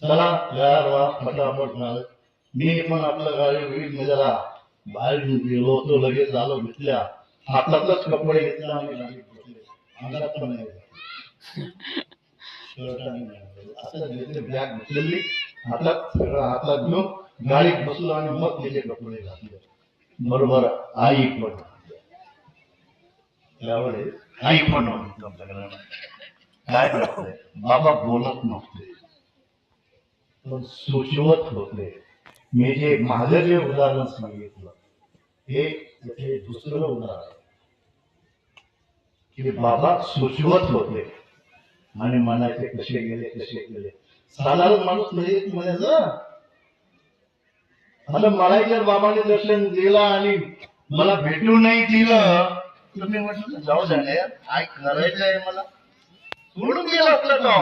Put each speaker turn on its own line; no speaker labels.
चला यार वा फटाफट झालं. मी पण आपलं गाडी होईल मी जरा बाहेर गेलो होतो, लगेच आलो घेतल्या हातातच कपडे घेतले आणि गाडीत बसले. अंगात पण नाही शर्ट आणि असं घेतले, बॅग घेतलेली हातात, सगळं हातात घेऊन गाडीत बसलो आणि मग त्याचे कपडे घातले. बरोबर आई पण त्यावेळेस आई पण नव्हती आमच्याकडे. काय करते बाबा बोलत नव्हते पण सुचवत होते. मी जे माझं जे उदाहरण सांगितलं हे त्याचे दुसरं उदाहरण की बाबा सुचवत होते आणि म्हणायचे कसे गेले कसे गेले. साधारण माणूस लगेच म्हणायचं आता मला जर बाबाने दर्शन दिलं आणि मला भेटू नाही दिलं तर मी म्हटलं जाऊ द्या काय करायचं आहे मला सोडून गेलं असलं का